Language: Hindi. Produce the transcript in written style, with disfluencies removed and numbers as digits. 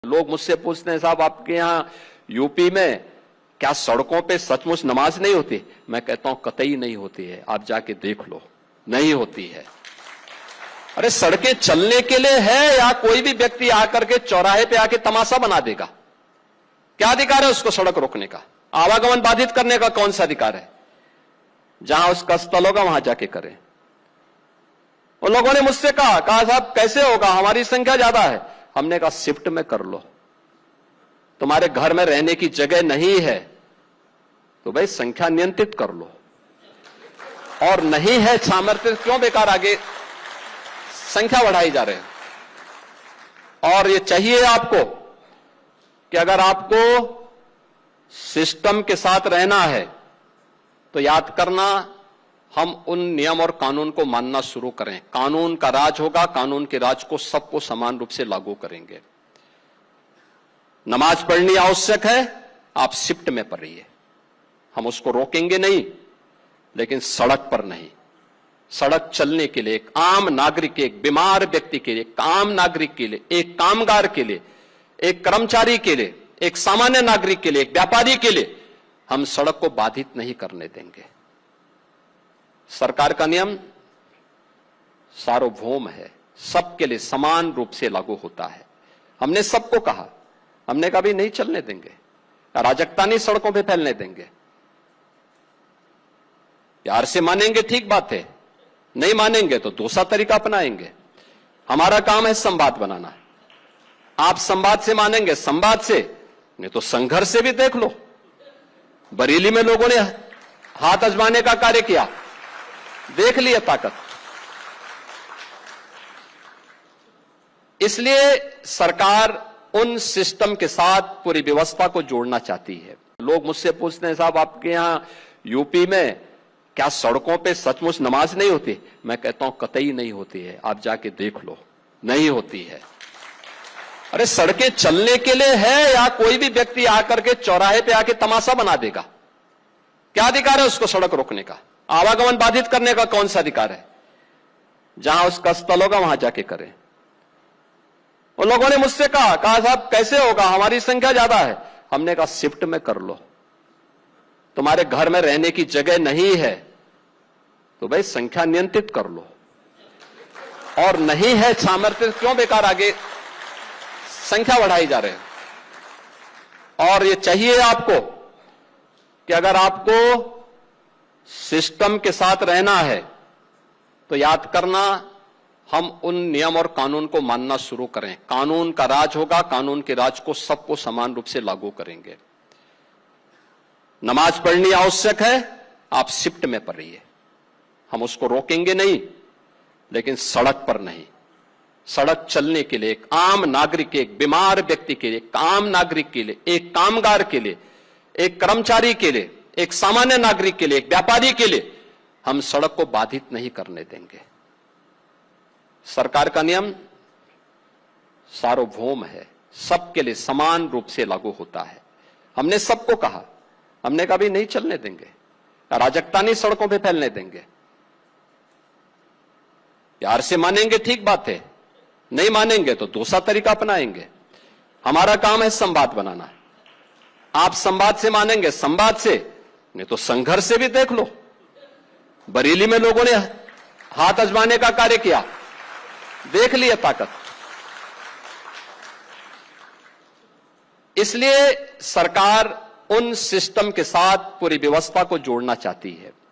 लोग मुझसे पूछते हैं, साहब आपके यहाँ यूपी में क्या सड़कों पे सचमुच नमाज नहीं होती? मैं कहता हूं कतई नहीं होती है, आप जाके देख लो, नहीं होती है। अरे सड़कें चलने के लिए है या कोई भी व्यक्ति आकर के चौराहे पे आके तमाशा बना देगा? क्या अधिकार है उसको सड़क रोकने का? आवागमन बाधित करने का कौन सा अधिकार है? जहां उसका स्थल होगा वहां जाके करें। उन लोगों ने मुझसे कहा साहब कैसे होगा, हमारी संख्या ज्यादा है। हमने कहा शिफ्ट में कर लो, तुम्हारे घर में रहने की जगह नहीं है तो भाई संख्या नियंत्रित कर लो, और नहीं है सामर्थ्य क्यों बेकार आगे संख्या बढ़ाई जा रहे हैं। और ये चाहिए आपको कि अगर आपको सिस्टम के साथ रहना है तो याद करना, हम उन नियम और कानून को मानना शुरू करें। कानून का राज होगा, कानून के राज को सबको समान रूप से लागू करेंगे। नमाज पढ़नी आवश्यक है, आप शिफ्ट में पढ़िए, हम उसको रोकेंगे नहीं, लेकिन सड़क पर नहीं। सड़क चलने के लिए एक आम नागरिक के, एक बीमार व्यक्ति के लिए, एक आम नागरिक के लिए, एक कामगार के लिए, एक कर्मचारी के लिए, एक सामान्य नागरिक के लिए, एक व्यापारी के लिए हम सड़क को बाधित नहीं करने देंगे। सरकार का नियम सार्वभौम है, सबके लिए समान रूप से लागू होता है। हमने सबको कहा, हमने कहा भी नहीं चलने देंगे, अराजकता नहीं सड़कों पे फैलने देंगे। प्यार से मानेंगे ठीक बात है, नहीं मानेंगे तो दूसरा तरीका अपनाएंगे। हमारा काम है संवाद बनाना। आप संवाद से मानेंगे, संवाद से, नहीं तो संघर्ष से भी देख लो। बरेली में लोगों ने हाथ आजमाने का कार्य किया, देख लिया ताकत। इसलिए सरकार उन सिस्टम के साथ पूरी व्यवस्था को जोड़ना चाहती है। लोग मुझसे पूछते हैं, साहब आपके यहां यूपी में क्या सड़कों पे सचमुच नमाज नहीं होती? मैं कहता हूं कतई नहीं होती है, आप जाके देख लो, नहीं होती है। अरे सड़कें चलने के लिए है या कोई भी व्यक्ति आकर के चौराहे पे आके तमाशा बना देगा? क्या अधिकार है उसको सड़क रोकने का? आवागमन बाधित करने का कौन सा अधिकार है? जहां उसका स्थल होगा वहां जाके करें। उन लोगों ने मुझसे कहा साहब कैसे होगा, हमारी संख्या ज्यादा है। हमने कहा शिफ्ट में कर लो, तुम्हारे घर में रहने की जगह नहीं है तो भाई संख्या नियंत्रित कर लो, और नहीं है सामर्थ्य क्यों बेकार आगे संख्या बढ़ाई जा रहे हैं। और ये चाहिए आपको कि अगर आपको सिस्टम के साथ रहना है तो याद करना, हम उन नियम और कानून को मानना शुरू करें। कानून का राज होगा, कानून के राज को सबको समान रूप से लागू करेंगे। नमाज पढ़नी आवश्यक है, आप शिफ्ट में पढ़िए, हम उसको रोकेंगे नहीं, लेकिन सड़क पर नहीं। सड़क चलने के लिए एक आम नागरिक के, एक बीमार व्यक्ति के लिए, एक आम नागरिक के लिए, एक कामगार के लिए, एक कर्मचारी के लिए, एक सामान्य नागरिक के लिए, एक व्यापारी के लिए हम सड़क को बाधित नहीं करने देंगे। सरकार का नियम सार्वभौम है, सबके लिए समान रूप से लागू होता है। हमने सबको कहा, हमने कहा भी नहीं चलने देंगे, अराजकता नहीं सड़कों पे फैलने देंगे। प्यार से मानेंगे ठीक बात है, नहीं मानेंगे तो दूसरा तरीका अपनाएंगे। हमारा काम है संवाद बनाना। आप संवाद से मानेंगे, संवाद से, नहीं तो संघर्ष से भी देख लो। बरेली में लोगों ने हाथ आजमाने का कार्य किया, देख लिया ताकत। इसलिए सरकार उन सिस्टम के साथ पूरी व्यवस्था को जोड़ना चाहती है।